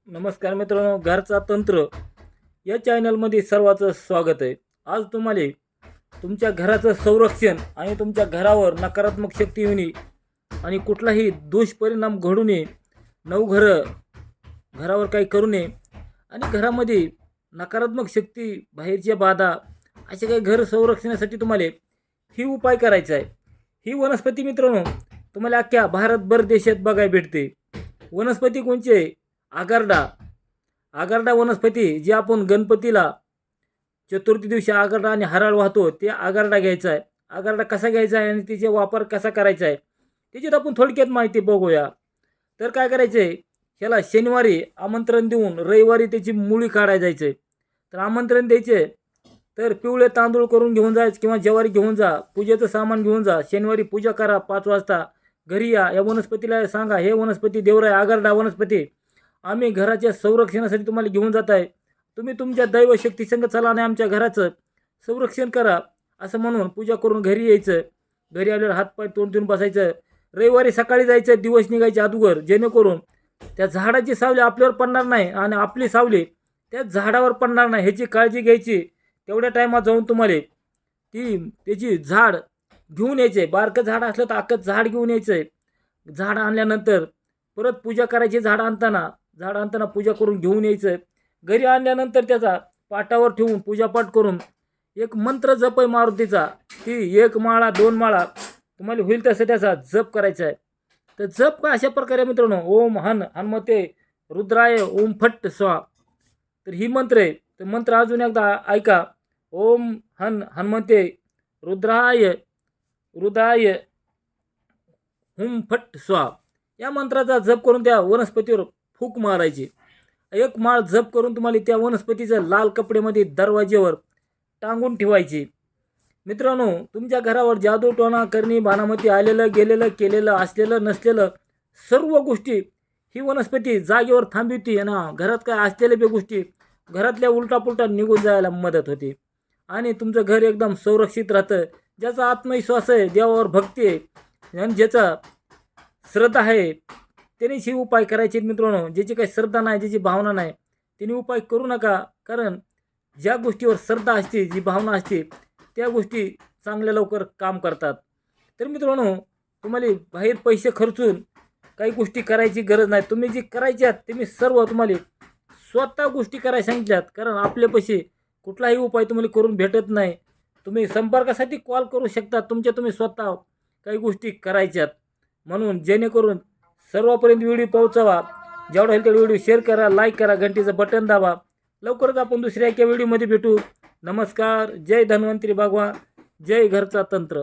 नमस्कार मित्रांनो, घरचा तंत्र या चॅनलमध्ये सर्वांचं स्वागत आहे। आज तुम्हाला तुमच्या घराचं संरक्षण आणि तुमच्या घरावर नकारात्मक शक्ती येऊ नये आणि कुठलाही दुष्परिणाम घडू नये, घरावर काही करू नये आणि घरामध्ये नकारात्मक शक्ती, बाहेरच्या बाधा असे काही घर संरक्षणासाठी तुम्हाला ही उपाय करायचा आहे। ही वनस्पती मित्रांनो तुम्हाला अख्ख्या भारतभर देशात बघायला भेटते। वनस्पती कोणची आहे? आगारडा वनस्पती, जी आपण गणपतीला चतुर्थी दिवशी आगारडा आणि हराळ वाहतो, ते आगारडा घ्यायचा आहे। आगारडा कसा घ्यायचा आहे आणि तिचा वापर कसा करायचा आहे त्याच्यात आपण थोडक्यात माहिती बघूया। तर काय करायचं आहे, ह्याला शनिवारी आमंत्रण देऊन रविवारी त्याची मुळी काढायला जायचं। तर आमंत्रण द्यायचे, तर पिवळे तांदूळ करून घेऊन जायचं किंवा ज्वारी घेऊन जा, पूजेचं सामान घेऊन जा, शनिवारी पूजा करा, 5 वाजता घरी या। या वनस्पतीला सांगा, हे वनस्पती देवराय आगारडा वनस्पती आम्ही घराच्या संरक्षणासाठी तुम्हाला घेऊन जात आहे, तुम्ही तुमच्या दैवशक्ती संग चला आणि आमच्या घराचं संरक्षण करा, असं म्हणून पूजा करून घरी यायचं। घरी आल्यावर हातपाय तोंड देऊन बसायचं। रविवारी सकाळी जायचं, दिवस निघायच्या अगोदर, जेणेकरून त्या झाडाची सावली आपल्यावर पडणार नाही आणि आपली सावली त्या झाडावर पडणार नाही ह्याची काळजी घ्यायची। तेवढ्या टायमात जाऊन तुम्हाला त्याची झाड घेऊन यायचे। बारकं झाड असलं तर अख्खं झाड घेऊन यायचं। झाड आणल्यानंतर परत पूजा करायची। झाड आणताना पूजा करून घेऊन यायचं। घरी आणल्यानंतर त्याचा पाटावर ठेवून पूजापाठ करून एक मंत्र जप आहे मारुतीचा, ती 1 माळा 2 माळा तुम्हाला होईल तसं त्याचा जप करायचा आहे। तर जप का अशा प्रकारे मित्रांनो, ओम हनुमते रुद्राय ओम फट स्वाहा। तर ही मंत्र आहे। तर मंत्र अजून एकदा ऐका, ओम हनुमते रुद्राय हुम फट स्वाहा। या मंत्राचा जप करून त्या वनस्पतीवर फूक मारायची। 1 माळ जप करून तुम्हाला त्या वनस्पतीचं लाल कपड्यामध्ये दरवाजेवर टांगून ठेवायची। मित्रांनो, तुमच्या घरावर जादू टोणा करणी बाणामती आलेलं गेलेलं केलेलं असलेलं नसलेलं सर्व गोष्टी ही वनस्पती जागेवर थांबवते आणि घरात काय असलेल्या बी गोष्टी घरातल्या उलटापुलटा निघून जायला मदत होते आणि तुमचं घर एकदम संरक्षित राहतं। ज्याचा आत्मविश्वास आहे, देवावर भक्ती आहे आणि ज्याचा श्रद्धा आहे त्यानेच ही उपाय करायचे मित्रांनो। ज्याची काही श्रद्धा नाही, ज्याची भावना नाही, त्याने उपाय करू नका। कारण ज्या गोष्टीवर श्रद्धा असते, जी भावना असते, त्या गोष्टी चांगल्या लवकर काम करतात। तर मित्रांनो, तुम्हाला बाहेर पैसे खर्चून काही गोष्टी करायची गरज नाही। तुम्ही जी करायच्यात ते मी सर्व तुम्हाला स्वतः गोष्टी करायला सांगितल्यात। कारण आपल्या पैसे कुठलाही उपाय तुम्हाला करून भेटत नाही। तुम्ही संपर्कासाठी कॉल करू शकता, तुम्ही स्वतः काही गोष्टी करायच्यात। म्हणून जेणेकरून सर्वांपर्यंत व्हिडिओ पोहोचावा, जेवढा होईल तेवढा व्हिडिओ शेअर करा, लाईक करा, घंटीचं बटन दाबा। लवकरच आपण दुसऱ्या एका व्हिडिओमध्ये भेटू। नमस्कार, जय धन्वंतरी भगवान, जय घरचा तंत्र।